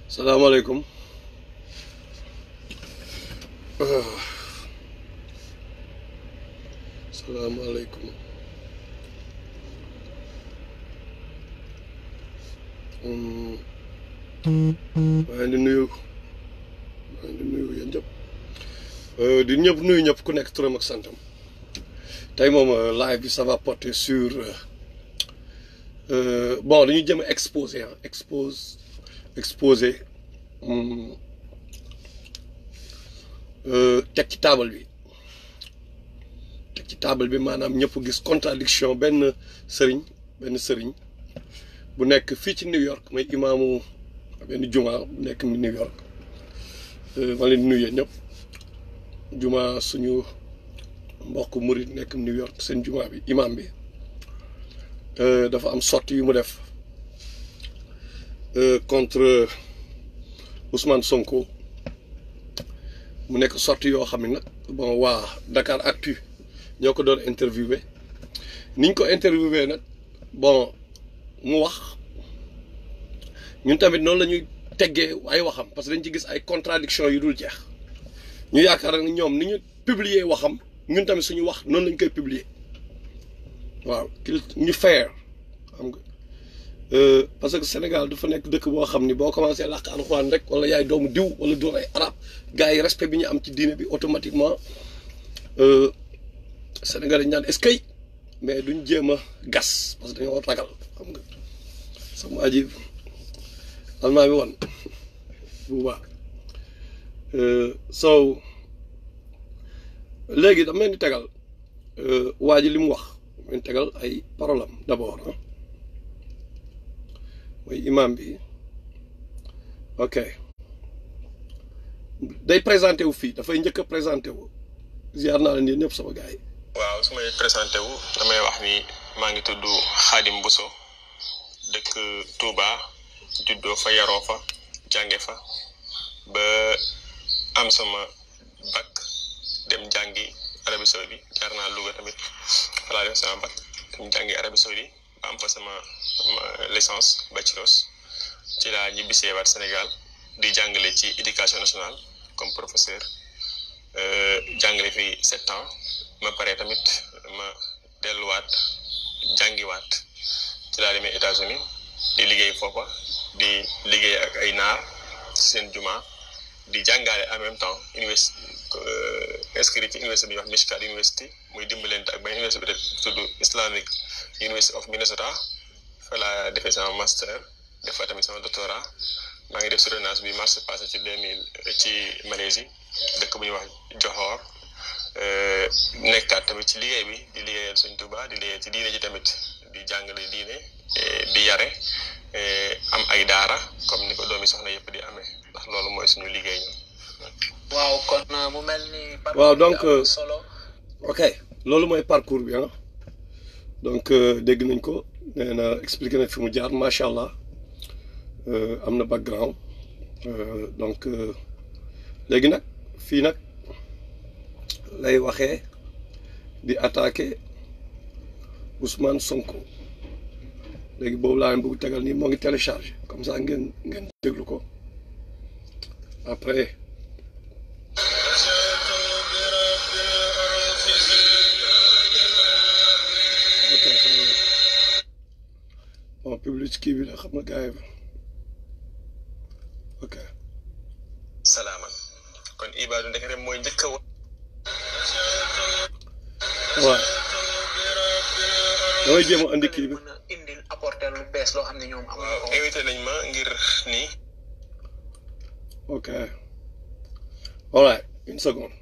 salaamaaleykum. salaamaaleykum. maa ngi di nuyu yéen ñëpp di nuyu ñëpp ku nekk turam ak santam tey moom live bi ça va porter sur bon dañuy jëm a exposer teg ci table bi maanaam ñëpp gis contradiction benn sëriñ bu nekk fii ci New York mooy imaamu benn juma bu nekk New York ma leen di nuyu ñëpp juma suñu mbokk murid nekk New York seen juma bi imam bi dafa am sortie yu mu def contre Ousmane Sonko mu nekk sortie yoo xam ne nag bon waa Dakar Actu ñoo ko doon interviewé niñ ko interviewé nag bon mu wax ñun tamit noonu la ñuy teggee ay waxam parce que dañ ci gis ay contradiction yu dul jeex ñu yaakaar ne ñoom ni ñu publier waxam ñun tamit suñu wax noonu lañ koy publier waaw ñu fair xam nga parce que Sénégal dafa nekk dëkk boo xam ni boo commencé làkk alxuraan rek wala yaay doomu diw wala doon ay arab gars yi respect bi ñu am ci diine bi automatiquement Sénégal dañ naan est-ce que mais duñ jéem a gas parce que dañoo ragal xam nga sama aji almaa bi wan bu baax so léegi dama leen di tegal waa ji li mu wax dama leen tegal ay parole am d'abord mooy imam bi ok day présenté wu fii dafay njëkk a présenté wu ziar naa leen yéen ñëpp sama gars yi. waaw su may présenté wu damay wax ni maa ngi tudd Khadim Bousso dëkk Touba juddoo fa yaroo fa jànge fa ba am sama bac dem jàngi Arabie Saoudi jaar naa Louga tamit voilà def sama bac dem jàngi Arabie Saoudi ba am fa sama licence bachelor ci laa ñibbisee waat Sénégal di jàngale ci éducation nationale comme professeur jàngale fi 7 ans ma pare tamit ma delluwaat jàngiwaat ci laa demee États-Unis di liggéey foofa di liggéey ak ay naar ci seen juma di jàngale en même temps inscrit ci université bi ñuy wax Michigan University muy dimbalante ak benn université bi tudd Islamic University of Minnesota fa laa defee sama master def fa tamit sama doctorat maa ngi def soutenance bi mars passé ci 2000 ci Malaisie dëkk bu ñuy wax Johor nekkaat tamit ci liggéey bi di liggéeyal Sëñ Tuubaa di liggéey ci diine ji tamit di jàngale diine di yare am ay daara comme ni ko doomi soxna yëpp di amee ndax loolu mooy suñu liggéey ñun. waaw kon mu mel ni. waaw donc solo. ok loolu mooy parcours bi donc dégg nañ ko nee na expliqué na fi mu jaar macha allah am na background donc léegi nag fii nag lay waxee di attaqué Ousmane Sonko léegi boobu laa leen bëgg tegal nii moo ngi téléchargé comme ça ngeen déglu ko après. ok bon public kii bi la xam nga gars yi ok. salaama kon Ibadou ndekete mooy njëkk a waaw damay jéem a andi kii bi. mën a indil apporter lu bees loo xam ne ñoom amuñu ko. invité nañ ma ngir nii. ok all right une seconde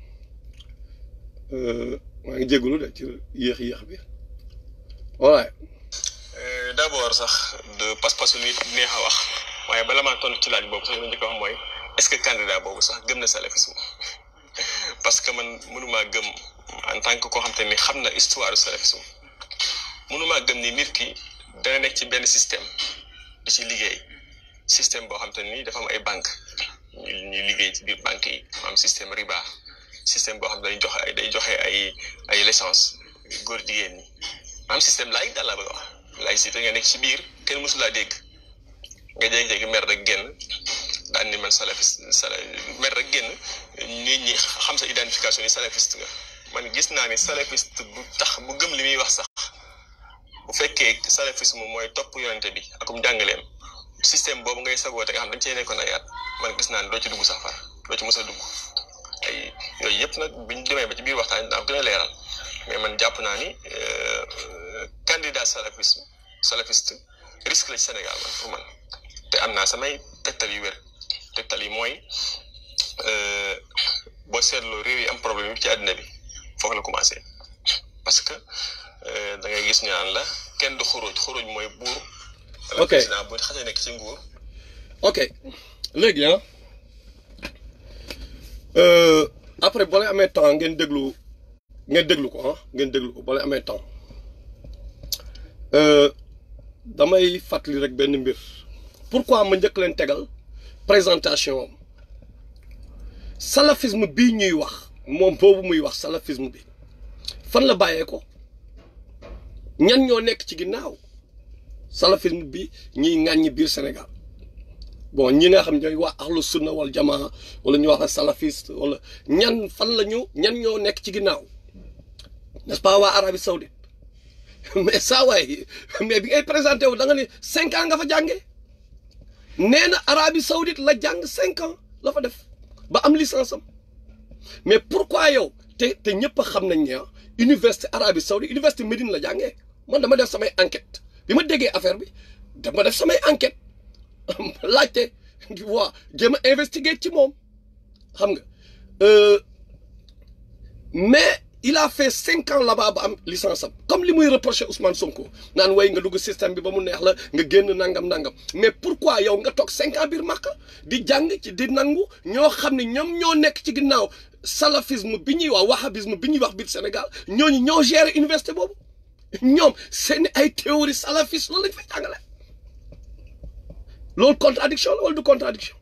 maa ngi jégalu de ci yéex bi all right. D'abord sax de pas-pasu nit neex a wax waaye bala maa tontu ci laaj boobu sax li ma njëkk a wax mooy est-ce que candidat boobu sax gëm na salafisme parce que man mënumaa gëm en tant que koo xam te ni xam na histoire du salafisme mënumaa gëm ni nit ki dana nekk ci benn système di ci liggéey système boo xam te ni dafa am ay banque ñuy liggéey ci biir banque yi am système riba système boo xam ne day joxe ay licence góor jigéen ñi am système laïque daal laa bëgg a wax laïcité nga nekk ci biir kenn mësulaa dégg nga jékki-jékki mer rek génn daan ni man salafiste mer rek génn nit ñi xam sa identification ni salafiste nga man gis naa ni salafiste bu tax bu gëm li muy wax sax bu fekkee salafisme mooy topp yonente bi akum jàngaleem système boobu ngay sagoo te nga xam dañ cee nekkoon ay at man gis naa ni doo ci dugg sax far doo ci mës a dugg ay yooyu yëpp nag biñ demee ba ci biir waxtaan daa gën a leeral mais man jàpp naa ni candidat salafiste risque la ci Sénégal man pour man te am naa samay tegtal yu wér tegtal yi mooy boo seetloo réew yi am problème yi ci àddina bi foofu la commencé parce que da ngay gis ñu naan la kenn du xuruj mooy buur. ok président bu xasee nekk ci nguur. ok léegi après boo leen amee temps ngeen déglu ko ngeen déglu ko boo leen amee temps damay fàttali rek benn mbir pourquoi ma njëkk leen tegal présentation salafisme bii ñuy wax moom boobu muy wax salafisme bi fan la bàyyee ko ñan ñoo nekk ci ginnaaw salafisme bi ñiy ŋàññi biir Sénégal bon ñi nga xam ñooy wax ahlu sunna wal jamaa wala ñu wax salafiste wala ñan ñan ñoo nekk ci ginnaaw n'est-ce pas waa Arabie Saoudite mais saa waay mais bi ngay présenté wu da nga ni 5 ans nga fa jàngee nee na Arabie Saoudite la jàng 5 ans la fa def ba am licence am mais pourquoi yow te ñëpp a xam nañ ne université Arabie Saoudite université Médine la jàngee man dama def samay enquête bi ma déggee affaire bi dama def samay enquête laajte waa jéem a investiguer ci moom xam nga mais il a fait 5 ans là-bas ba am licence am comme li muy reproché Ousmane Sonko naan way nga dugg système bi ba mu neex la nga génn nangam mais pourquoi yow nga toog 5 ans biir Makka di jàng ci di nangu ñoo xam ne ñoom ñoo nekk ci ginnaaw salafisme bi ñuy wax wahhabisme bi ñuy wax biir Sénégal ñooñu ñoo gérer université boobu ñoom seen ay théorie salafiste loolu lañ fay jàngale loolu contradiction la wala du contradiction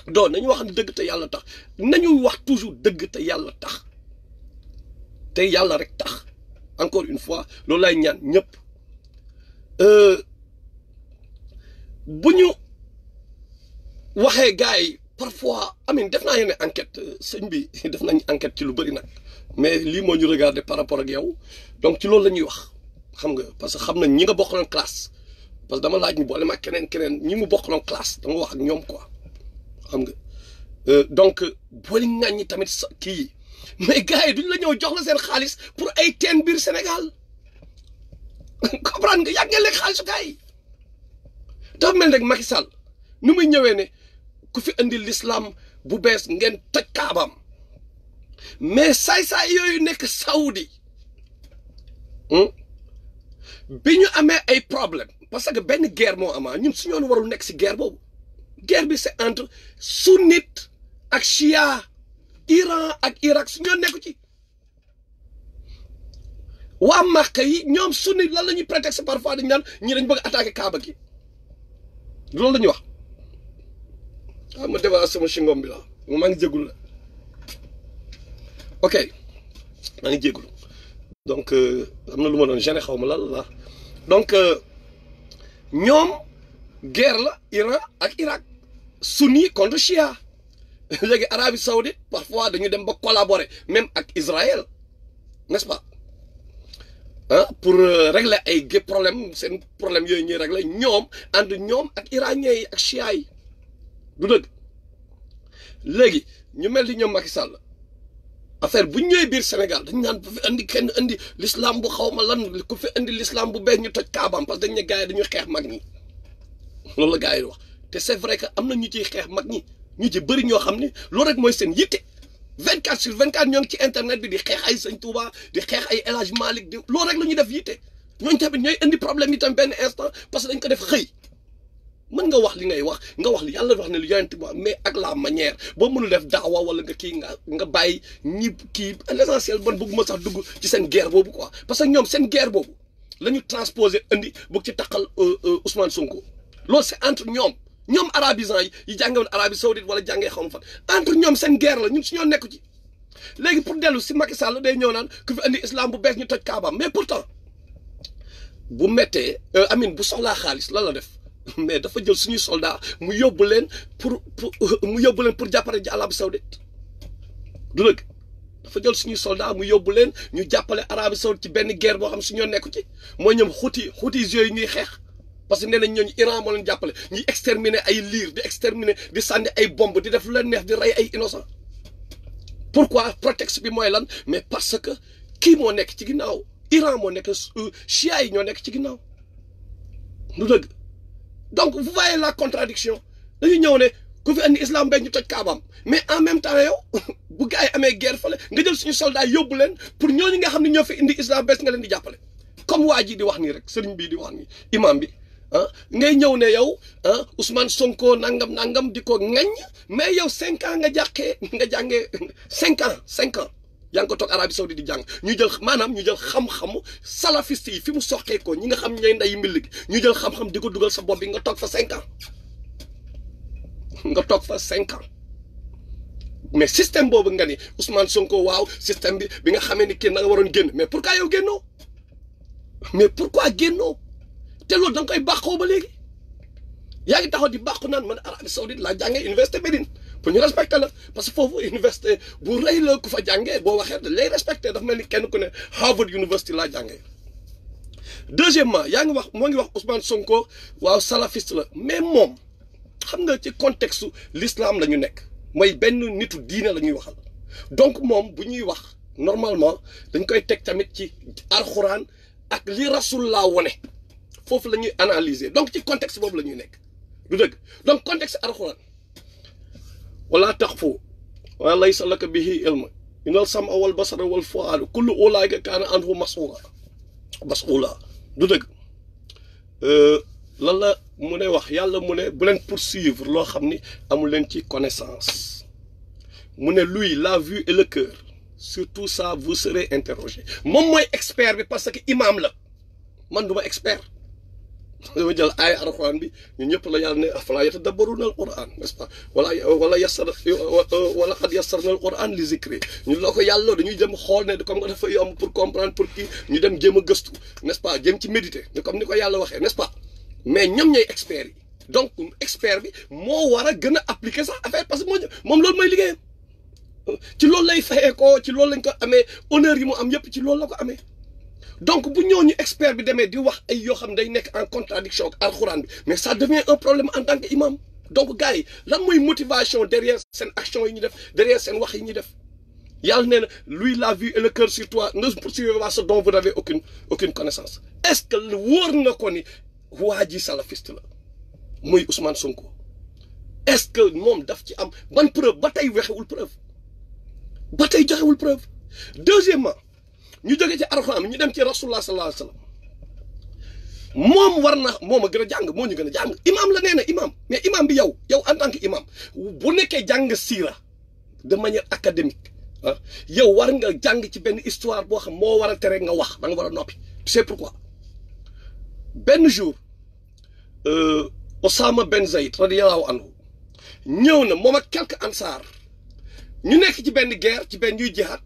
donc nañu wax dëgg te yàlla tax nañu wax toujours dëgg te yàlla tax te yàlla rek tax encore une fois loolu lay ñaan ñëpp bu ñu waxee gars yi parfois amin def naa yenn enquête sëñ bi def nañ enquête ci lu bëri nag mais lii moo ñu regarder par rapport ak yow donc ci loolu la ñuy wax xam nga parce que xam nañ ñi nga bokkaloon classe parce que dama laaj ñu boole ma keneen ñi mu bokkaloon classe dama wax ak ñoom quoi xam nga donc boole ŋàññi tamit kii mais gars yi duñ la ñëw jox la seen xaalis pour ay teen biir Sénégal comprendre nga yàgg ngeen lekk xaalisu gars yi dafa mel rek Macky Sall nu muy ñëwee ne ku fi indi l'islam bu bees ngeen toj kaabaam mais saay-saay yooyu nekk Saoudi bi ñu amee ay problème parce que benn guerre moo amaa ñun su ñoon warul nekk si guerre boobu guerre bi c'est entre sunnite ak chia Iran ak Irak su ñoo nekku ci waa Màkka yi ñoom sunnite lan la ñuy prétexte parfois dañ naan ñi dañ bëgg attaquer Kaaba gi loolu la ñuy wax ma débat sama chingom bi la maa ngi jégul la ok maa ngi jégul donc am na lu ma doon gêné xaw ma lan la donc ñoom guerre la Iran ak Irak sunni contre chia léegi Arabie Saoudite parfois dañu dem ba collaborer même ak Israël n'est-ce pas pour régler ay problème seen problème yooyu ñuy régler ñoom ànd ñoom ak iranien yi ak chia yi du dëgg léegi ñu mel ni ñoom Macky Sall affaire bu ñëwee biir Sénégal dañ naan bu fi andi kenn andi l'islam bu xaw ma lan ku fi andi l'islam bu bees ñu toj kaabam parce que dañ ne gars yi dañuy xeex mag ñi loolu la gars yi wax te c'est vrai que am na ñu ciy xeex mag ñi ñu ci bëri ñoo xam ne loolu rek mooy seen yitte 24/24 ñoo ngi ci internet bi di xeex ay Sëñ Touba di xeex ay El Hadj Malick di loolu rek la ñuy def yitte ñooñu tamit ñooy indi problème yi tam benn instant parce que dañ ko def xëy mën nga wax li ngay wax nga wax li yàlla wax ne lu yonent bi mais ak la manière boo mënul def daawa wala nga kii nga bàyyi ñi kii l'essentiel bon bëgguma sax dugg ci seen guerre boobu quoi parce que ñoom seen guerre boobu la ñu transposé indi bëgg ci taqal Ousmane Sonko loolu c'est entre ñoom arabisants yi jàngewoon Arabie Saoudite wala jàngee xaw ma fan entre ñoom seen guerre la ñun su ñoo nekku ci léegi pour dellu si Macky Sall day ñëw naan ku fi indi islam bu bees ñu toj Kaaba mais pourtant bu méttee Amine bu soxlaa xaalis lan la def mais dafa jël suñuy soldat mu yóbbu leen pour jàppale ji Arabie Saoudite du dëgg dafa jël suñuy soldat mu yóbbu leen ñu jàppale Arabie Saoudite ci benn guerre boo xam si ñoo nekku ci mooy ñoom xuti yooyu ñuy xeex parce que nee nañ ñooñu Iran moo leen jàppale ñuy exterminer ay liir di exterminer di sànni ay bombe di def lu leen neex di rey ay innocent pourquoi prétexte bi mooy lan mais parce que kii moo nekk ci ginnaaw Iran moo nekk chia yi ñoo nekk ci ginnaaw du dëgg donc vous voyez la contradiction dañu ñëw ne ku fi andi islam benn ñu toj kaabaam mais en même temps yow bu gars yi amee guerre fale nga jël suñu soldats yóbbu leen pour ñooñu nga xam ne ñoo fi indi islam bees nga leen di jàppale comme waa ji di wax nii rek sëriñ bii di wax nii imam bi ngay ñëw ne yow Ousmane Sonko nangam di ko ŋaññ mais yow 5 ans nga jàngee 5 ans yaa ngi ko toog Arabie Saoudite di jàng ñu jël xam-xamu salafiste yi fi mu soxee ko ñi nga xam ñooy nday mbill gi ñu jël xam-xam di ko dugal sa bopp bi nga toog fa 5 ans mais système boobu nga ni Ousmane Sonko waaw système bi nga xamee ni kenn na nga waroon génn mais pourquoi yow génnoo te loolu da nga koy bàqoo ba léegi yaa ngi taxaw di bàqu naan man Arabie Saoudite laa jàngee université Médine pour ñu respecter la parce que foofu université bu rëy la ku fa jàngee boo waxee da lay respecter dafa mel ni kenn ku ne Harvard University laa jàngee. deuxièmement moo ngi wax Ousmane Sonko waaw salafiste la mais moom xam nga ci contexte l'islam la ñu nekk mooy benn nitu diine la ñuy waxal donc moom bu ñuy wax normalement dañ koy teg tamit ci alxuraan ak li rasulullah wone foofu la ñuy analyser donc ci contexte boobu la ñuy nekk du dëgg donc contexte alxuraan wala taqfu wa laysa laka bihi ilm innal sam'a wal basara wal fu'aada kullu ulaa'ika kaana anhu mas'uula du dëgg lan la mu ne wax yàlla mu ne bu leen poursuivre loo xam ni amul leen ci connaissance mu ne lui la vue et le cœur sur tout ça vous serez interrogé moom mooy expert bi parce que imam la man duma expert dama jël ay alxuraan bi ñu ñëpp la yàlla ne afalaa yatadabbaruuna al-qur'aan n'est-ce pas wala qad yassarna al-qur'aan li zikri ñu la ko yàlla dañuy jëm xool ne comme nga dafa yomb pour comprendre pour kii ñu dem jéem a gëstu n'est-ce pas jéem ci méditer comme ni ko yàlla waxee n'est-ce pas mais ñoom ñooy experts yi donc expert bi moo war a gën a appliquer sax affaire parce que moom loolu mooy liggéeyam ci loolu lay fayee ko ci loolu lañ ko amee honneur yi mu am yëpp ci loolu la ko amee donc bu ñooñu expert bi demee di wax ay yoo xam day nekk en contradiction ak alxuraan bi mais ça devient un problème en tant que imam donc gars yi lan mooy motivation derrière seen action yi ñu def derrière seen wax yi ñuy def yàlla nee na lui la vue et le cœur sur toi ne poursuivez pas ce dont vous n'avez aucune connaissance est-ce que wóor na ko ni waa ji salafiste la muy Ousmane Sonko est-ce que moom daf ci am ban preuve ba tey joxewul preuve deuxièmement ñu jógee ci alxuraan ñu dem ci rasulullah sallallahu alayhi wa sallam moom a gën a jàng moo ñu gën a jàng imam la nee na imam mais imam bi yow en tant que imam bu nekkee jàng siira de manière académique yow war nga jàng ci benn histoire boo xam moo war a tere nga wax da nga war a noppi tu sais pourquoi benn jour Osama Ben Zayd radiyallahu anhu ñëw na moom ak quelques ansaar ñu nekk ci benn guerre ci benn ñuy jihaad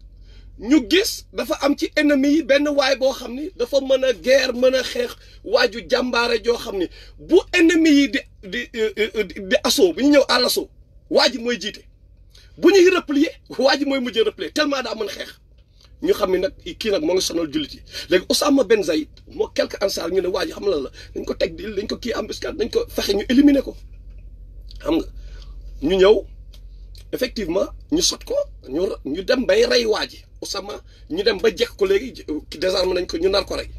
ñu gis dafa am ci ennemi yi benn waay boo xam ni dafa mën a guerre mën a xeex waaju jàmbaare joo xam ni bu ennemi yi di assaut bu ñu ñëw à l'assaut waa ji mooy jiite bu ñuy replier waa ji mooy mujjee replier tellement daa mën xeex ñu xam ni nag kii nag moo ngi sonal jullit yi léegi Osama Ben Zayd moo quelques ansaar ñu ne waa ji xam la dañ ko teg dañ ko kii embuscade dañ ko fexe ñu éliminer ko xam nga ñu ñëw effectivement ñu sot ko ñu dem bay rey waa ji Osama ñu dem ba jekk ko léegi désarmé nañ ko ñu nar ko rey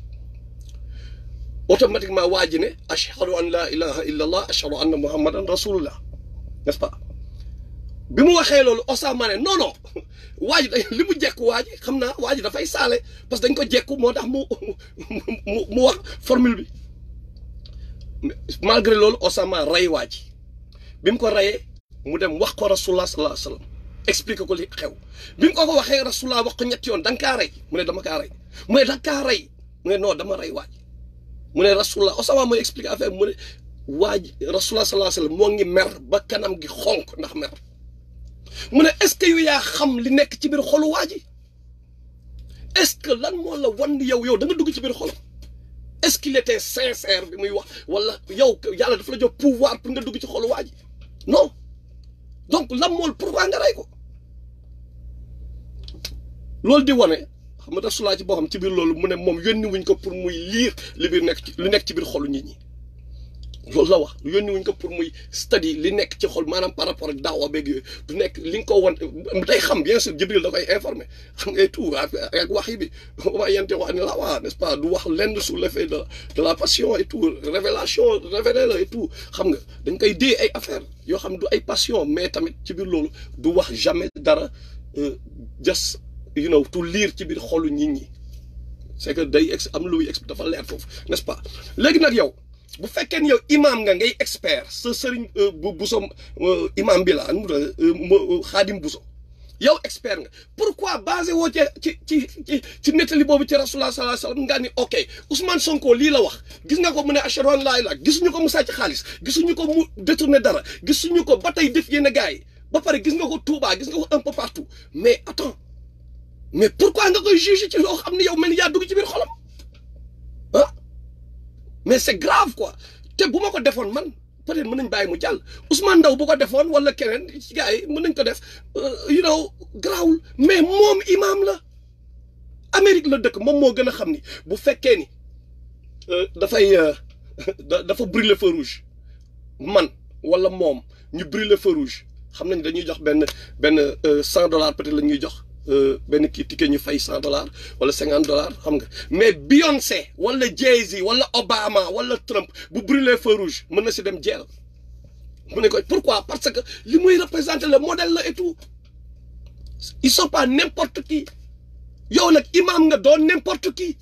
automatiquement waa ji ne ashhadu an la ilaha illa allah ashhadu anna muhammadan rasulullah n'est-ce pas bi mu waxee loolu Osama ne non waa ji li mu jekku waa ji xam naa waa ji dafay saale parce que dañ ko jekku moo tax mu wax formule bi malgré loolu Osama rey waa ji bi mu ko reyee mu dem wax ko rasulullah sallallahu alayhi wa sallam expliqué ko li xew bi mu ko waxee rasulullah wax ko ñetti yoon da nga kaa rey mu ne dama kaa rey mu ne da nga kaa rey mu ne non dama rey waa ji mu ne rasulullah Osama mooy expliqué affaire mu ne waa ji rasulullah sallallahu alayhi wa sallam moo ngi mer ba kanam gi xonk ndax mer mu ne est-ce que yow yaa xam li nekk ci biir xolu waa ji est-ce que lan moo la wan yow da nga dugg ci biir xolam est-ce qu'il était sincère bi muy wax wala yow yàlla dafa la jox pouvoir pour nga dugg ci xolu waa ji non donc lan mool pourquoi nga rey ko loolu di wane xam nga daf sulaa ci boo xam ci biir loolu mu ne moom yónni wuñ ko pour muy lire li biir nekk ci lu nekk ci biir xolu nit ñi loolu la wax yónni wuñ ko pour muy study li nekk ci xol maanaam par rapport ak daawa beeg yooyu du nekk li nga ko wan day xam bien sûr Jibril da koy informé xam nga tout ak wax yi bi waa yente wax ni la waa n'est-ce pas du wax lenn sous l'effet de la passion et tout révélation révélé la et tout xam nga dañ koy dee ay affaire yoo xam du ay passion mais tamit ci biir loolu du wax jamais dara just you know tout lire ci biir xolu nit ñi c'est que day am lu muy dafa leer foofu n'est-ce pas léegi nag yow bu fekkee ni yow imam nga ngay expert sa sëriñ bu Bousso imam bi la Xaadim Bousso yow expert nga pourquoi basé woo ci nettali boobu ci Rasulullah sallallahu alayhi wasallam nga ni ok Ousmane Sonko lii la wax gis nga ko mu ne ashhadu an laa ilaaha gisuñu ko mu sàcc xaalis gisuñu ko mu détourné dara gisuñu ko ba tey def yenn gars yi ba pare gis nga ko Touba gis nga ko un peu partout mais attends mais pourquoi nga koy juger ci loo xam ne yow mel ni yaa dugg ci biir xolam ah mais c'est grave quoi te bu ma ko defoon man peut-être mën nañ bàyyi mu jàll Ousmane Ndaw bu ko defoon wala keneen ci gars yi mën nañ ko def you know grawul mais moom imam la Amérique la dëkk moom moo gën a xam ni bu fekkee ni dafa brûler feu rouge man wala moom ñu brûler feu rouge xam nañ dañuy jox benn $100 peut-être la ñuy jox benn kii ticket ñu fay $100 wala $50 xam nga mais Beyoncé wala Jay-Z wala Obama wala Trump bu brûler feu rouge mën na si dem jeel mu ne ko pourquoi parce que li muy représenter le modèle la et tout ils sont pas n'importe qui yow nag imam nga doon n'importe qui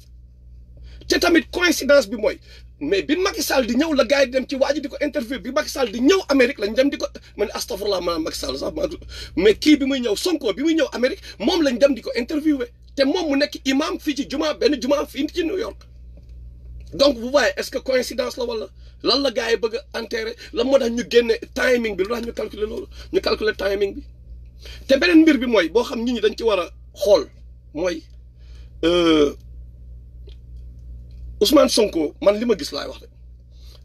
te tamit coïncidence bi mooy mais bi Macky Sall di ñëw la gars yi dem ci waa ji di ko interview bi Macky Sall di ñëw Amérique lañ dem di ko man astafurlah maanaam Macky Sall sax mais kii bi muy ñëw Sonko bi muy ñëw Amérique moom lañ dem di ko interviewé te moom mu nekk imam fii ci benn juma fii ci New York donc vous voyez est-ce que coïncidence la wala lan la gars yi bëgg a enterrer lan moo tax ñu génne timing bi lu tax ñu calculer loolu ñu calculer timing bi te beneen mbir bi mooy boo xam nit ñi dañ ci war a xool mooy Ousmane Sonko man li ma gis laay wax de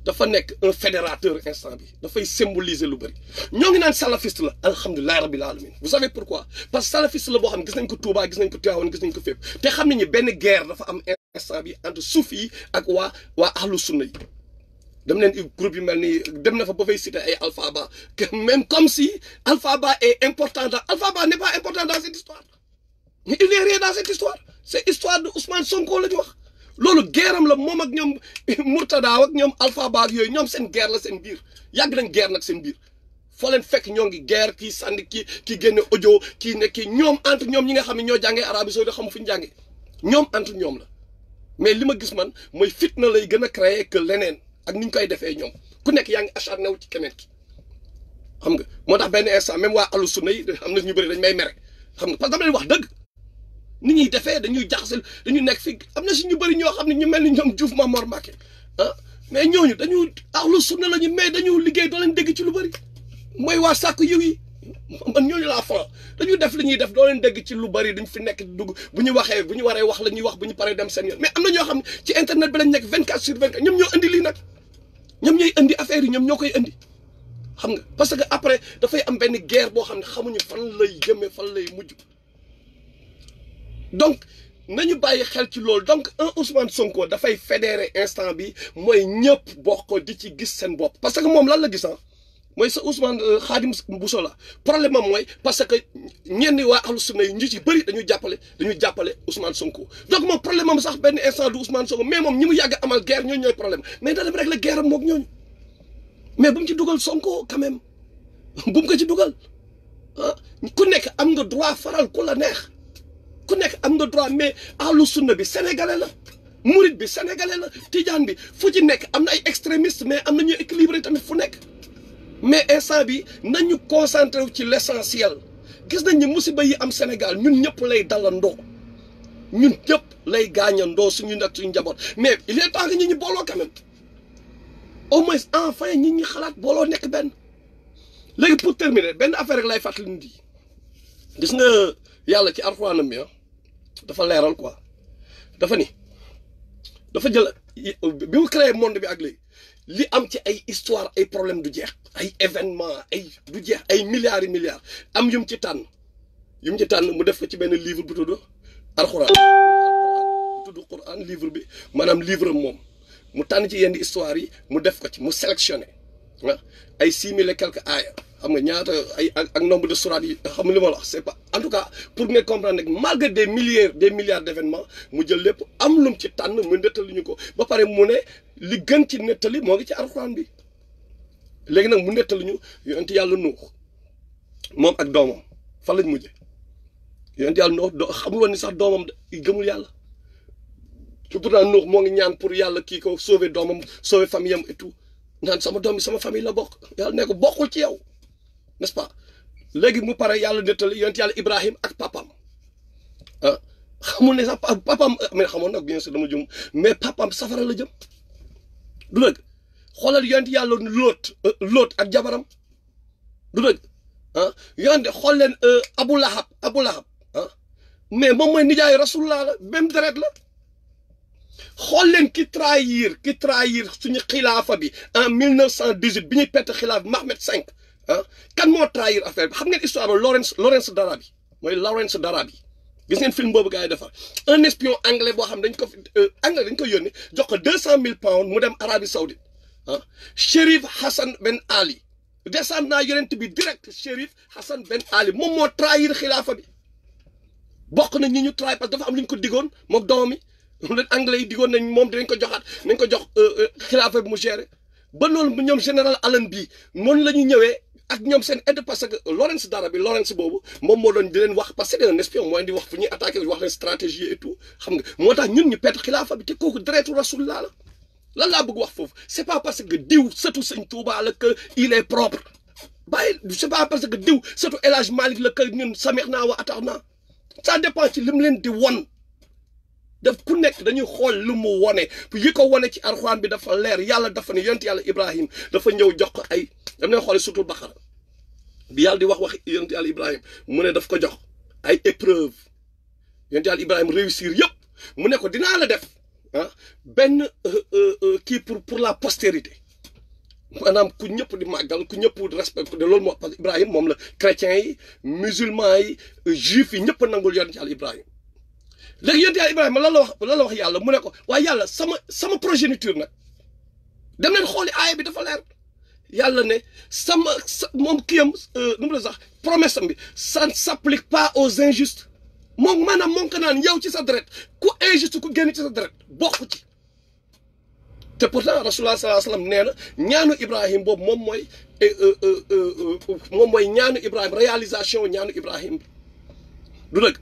dafa nekk un fédérateur instant bi dafay symboliser lu bëri ñoo ngi naan salafiste la alhamdulilah rabbil alamin vous savez pourquoi parce que salafiste la boo xam ne gis nañ ko Touba gis nañ ko Tivaouane gis nañ ko fépp te xam nañu benn guerre dafa am instant bi entre soufi yi ak waa ahlu sunna yi dem leen groupe yu mel ni dem na fa ba fay citer ay Alpha Ba que même comme si Alpha Ba est important Alpha Ba n'est pas important dans cette histoire il n'est rien dans cette histoire c'est histoire de Ousmane Sonko la ñu wax loolu guerram la moom ak ñoom Murtada ak ñoom Alpha Ba ak yooyu ñoom seen guerre la seen biir yàgg nañ guerre nag seen biir foo leen fekk ñoo ngi guerre kii sànni kii génne audio kii ne kii ñoom entre ñoom ñi nga xam ne ñoo jàngee Arabie Saoudite xamu fu ñu jàngee ñoom entre ñoom la mais li ma gis man mooy fitna lay gën a créer que leneen ak ni ñu koy defee ñoom ku nekk yaa ngi acharné wu ci keneen ki xam nga moo tax benn instant même waa ahlu sunna yi am na ñu bëri dañ may mere xam nga parce que dama leen wax dëgg nit ñuy defee dañuy jaxasal dañu nekk fi am na si ñu bëri ñoo xam ne ñu mel ni ñoom Diouf Mamor Mbacké ah mais ñooñu dañu ahlu sunna lañu mais dañu liggéey doo leen dégg ci lu bëri mooy waa sàkku yiw yi man ñooñu laa fan dañu def li ñuy def doo leen dégg ci lu bëri dañ fi nekk dugg bu ñu waree wax la ñuy wax bu ñu paree dem seen yoon mais am na ñoo xam ne ci internet bi lañ nekk 24/24 ñoom ñoo indi lii nag ñoom ñooy indi affaire yi ñoom ñoo koy indi xam nga parce que après dafay am benn guerre boo xam ne xamuñu fan lay jëmee fan lay mujj donc nañu bàyyi xel ci loolu donc un Ousmane Sonko dafay fédérer instant bi mooy ñëpp bokk di ci gis seen bopp parce que moom lan la gis mooy sa Ousmane Khadim Bousso la problème am mooy parce que ñenn waa ahlu sunna yi ñu ci bëri dañu jàppale Ousmane Sonko donc moom problème am sax benn instant du Ousmane Sonko mais moom ñi mu yàgg amal guerre ñooñu ñooy problème mais da dem rek la guerre am moog ñooñu mais bu mu ci dugal Sonko quand même bu mu ko ci dugal ah ku nekk am nga droit faral ku la neex ku nekk am nga droit mais ahlu sunna bi sénégalais la murid bi sénégalais la tijaan bi fu ci nekk am na ay extrémistes mais am na ñuy équilibré tamit fu nekk mais instant bi nañu concentré wu ci l'essentiel gis nañ ni musiba yi am Sénégal ñun ñëpp lay dalandoo ñun ñëpp lay gaañandoo suñu nag suñu njaboot mais il est temps que ñi booloo quand même au moins enfin ñi ñi xalaat booloo nekk benn léegi pour terminer benn affaire rek lay fàttali nit yi gis nga yàlla ci Alxuraanam bi dafa leeral quoi dafa ni dafa jël bi mu créé monde bi ak léegi li am ci ay histoire ay problème du jeex ay événement ay du jeex ay milliards yi milliards am yum ci tànn mu def ko ci benn livre bu tudd alxuraan bu tudd Quran livre bi maanaam livre moom mu tànn ci yenn histoire yi mu def ko ci mu sélectionné ay 6000 et quelques aaya xam nga ñaata ay ak nombre de sourates yi xam nga li ma la wax c'est pas en tout cas pour nga comprendre nag malgré des milliards d'événements mu jël lépp am lum ci tànn mu nettali ñu ko ba pare mu ne li gën ci nettali moo ngi ci alxuraan bi léegi nag mu nettali ñu yonent yàlla Nuux moom ak doomam fan lañ mujje yonent yàlla Nuux xamul woon ni sax doomam gëmul yàlla te pourtant Nuux moo ngi ñaan pour yàlla kii ko sauver doomam sauver famille am et tout naan sama doom bi sama famille la bokk yàlla ne ko bokkul ci yow n'est-ce pas léegi mu pare yàlla nettali yonent yàlla Ibrahim ak papam xamul ne sax papam mais xamoon nag bien sûr dama jum mais papam safara la jëm du dëgg xoolal yonent yàlla Lóot ak jabaram du dëgg yonent xool leen Abu Lahab mais moom mooy nijaay Rasulullah la même deret la xool leen ki trahir suñu xilaafa bi en 1918 bi ñuy perte xilaafa Mohammed V kan moo trahir affaire bi xam ngeen histoire ba Lawrence d'Arabie mooy Lawrence d'Arabie gis ngeen film boobu gars yi defar un espion anglais boo xam dañ ko yónni jox ko 200,000 pounds mu dem Arabie Saoudite Chérif Hassan Ben Ali descendant yonent bi direct Chérif Hassan Ben Ali moom moo trahir xilaafa bi bokk na ñi ñu trahir parce que dafa am lu ñu ko digoon moom doom mi leen anglais yi digoon nañ moom dinañ ko joxaat nañ ko jox xilaafa bi mu géré ba loolu ñoom général Allenby noonu la ñu ñëwee ak ñoom seen aide parce que Lawrence d'Arabie Lawrence boobu moom moo doon di leen wax parce que c'est un espion mooy di wax fu ñuy attaqué wax leen stratégie et tout xam nga moo tax ñun ñu perte xilaafa bi te kooku deretu Rasulullah la lan laa bëgg wax foofu c'est pas parce que diw sëtu Sëñ Tuubaa la que il est propre bàyyi c'est pas parce que diw sëtu El Hadj Malick la que ñun sami'naa wa ata'naa ça dépend ci lim leen di won daf ku nekk dañuy xool lu mu wone yi ko wone ci alxuraan bi dafa leer yàlla dafa ne yonent yàlla Ibrahim dafa ñëw jox ko ay dam ne xoole surtout Baqara bi yàlla di wax yonent yàlla Ibrahim mu ne daf ko jox ay épreuve yonent yàlla Ibrahim réussir yëpp mu ne ko dinaa la def benn kii pour la postérité maanaam ku ñëpp di màggal ku ñëpp respecté loolu moo parce que Ibrahim moom la chrétiens yi musulmans yi juifs yi ñëpp nangul yonent yàlla Ibrahim léegi yonent yàlla Ibrahima lan la wax yàlla mu ne ko waaye yàlla sama progéniture nag dem leen xooli aaya bi dafa leer yàlla ne moom kiyam nu mu la sax promesse am bi ça ne s'applique pas aux injustes moom maanaam moom ko naan yow ci sa deret ku injuste ku génn ci sa deret bokk ci te pourtant Rasulullah sallallahu alayhi wa sallam nee na ñaanu Ibrahim boobu moom mooy ñaanu Ibrahim réalisation ñaanu Ibrahim bi du dëgg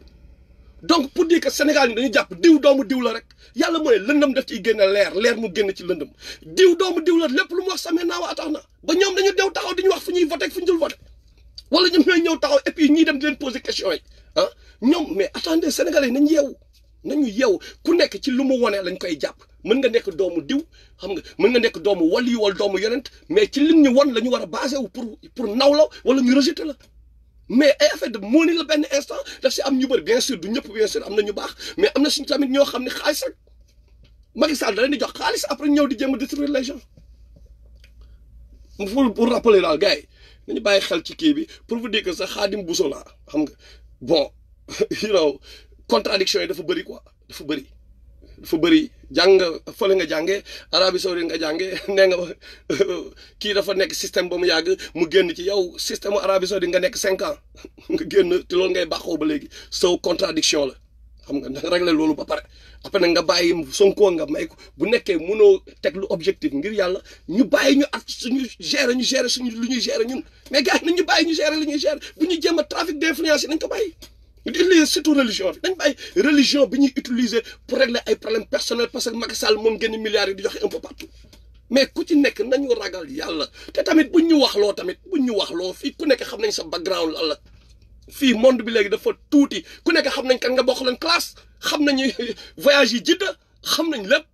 donc pour dire que Sénégal yi dañuy jàpp diw doomu diw la rek yàlla mooy lëndëm daf ciy génne leer mu génn ci lëndëm diw doomu diw la lépp lu mu wax sami'naa wa ata'naa ba ñoom dañu dew taxaw di ñu wax fu ñuy voté fu ñu dul voté wala ñoom ñooy ñëw taxaw et puis ñii dem di leen poser question yi ñoom mais attendez Sénégalais yi nañu yeewu ku nekk ci lu mu wone lañ koy jàpp mën nga nekk doomu diw xam nga mën nga nekk doomu wali wala doomu yonent mais ci lim ñu won la ñu war a basé wu pour naw la wala ñu rejeté la mais ay affaire de moo ni la benn instant daf si am ñu bëri bien sûr du ñëpp bien sûr am na ñu baax mais am na suñu tamit ñoo xam ne xaalis rek Macky Sall da leen di jox xaalis après ñëw di jéem a détruire les gens pour rappeler daal gars yi nañu bàyyi xel ci kii bi pour vous dire que sax Khadim Bousso la xam nga bon contradiction yi dafa bëri quoi dafa bëri jàng fële nga jàngee Arabie Saoudite nga jàngee nee nga kii dafa nekk système ba mu yàgg mu génn ci yow système Arabie Saoudite nga nekk 5 ans nga génn te loolu ngay baaxoo ba léegi saw contradiction la xam nga nga réglé loolu ba pare après nag nga bàyyi Sonko nga may ko bu nekkee mënoo teg lu objectif ngir yàlla ñu bàyyi ñu ak suñu gérer suñu lu ñuy gérer ñun mais gars yi nañ ñu bàyyi ñu gérer li ñuy gérer bu ñu jéem a trafic d'influence yi nañ ko bàyyi. ñu utiliser surtout religion bi dañ bàyyi religion bi ñuy utiliser pour régler ay problèmes personnels parce que Macky Sall moom génn milliards yi di joxe un peu partout mais ku ci nekk nañu ragal yàlla te tamit buñ ñu waxloo fii ku nekk xam nañ sa background lan la fii monde bi léegi dafa tuuti ku nekk xam nañ kan nga bokk leen classe xam nañu voyage yi jidda xam nañ lépp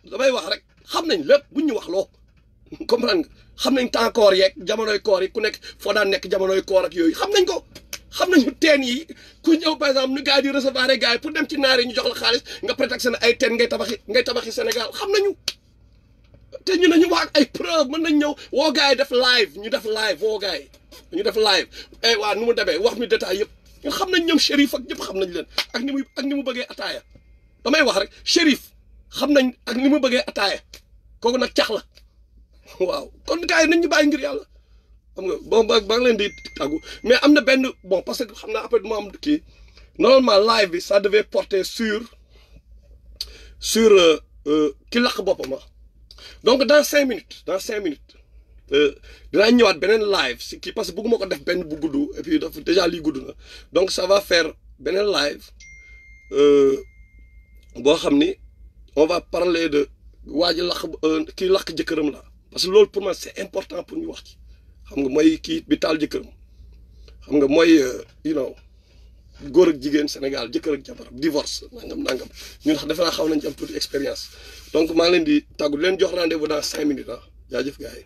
damay wax rek xam nañ lépp buñ ñu waxloo comprendre nga xam nañ temps koor yeeg jamonoy koor yi ku nekk foo daan nekk jamonoy koor ak yooyu xam nañ ko xam nañu teen yi ku ñëw par exemple nu gars yi di recevoir gars yi pour dem ci naar yi ñu jox la xaalis nga prétexte na ay teen ngay tabaxi Sénégal xam nañu te ñu ne ñu wax ak ay preuve mën nañ ñëw woo gars yi def live ñu def live woo gars yi ñu def live waa nu mu demee wax ñu détail yëpp ñu xam nañ ñoom Chérif ak ñëpp xam nañ leen ak ni mu bëggee ataaya damay wax rek Chérif xam nañ ak ni mu bëggee ataaya kooku nag cax la waaw kon gars yi nañ ñu bàyyi ngir yàlla xam nga bon ba ngi leen di tàggu mais am na benn bon parce que xam naa après mu am kii normalement live bi ça devait porter sur ki laq boppam donc dans 5 minutes dinaa ñëwaat beneen live si kii parce que bëgguma ko def benn bu gudd et puis dafa déjà lii gudd na donc ça va faire beneen live boo xam ni on va parler de waa ji laq kii laq jëkkëram la parce que loolu pour moi c'est important pour ñu wax ci xam nga mooy kii bi taal jëkkëram xam nga mooy góor ak jigéen Sénégal jëkkër ak jabar divorce nangam ñun defe naa xaw nañ ci am tuuti expérience donc maa ngi leen di tàggu leen jox rendez-vous dans 5 minutes jaajëf gars yi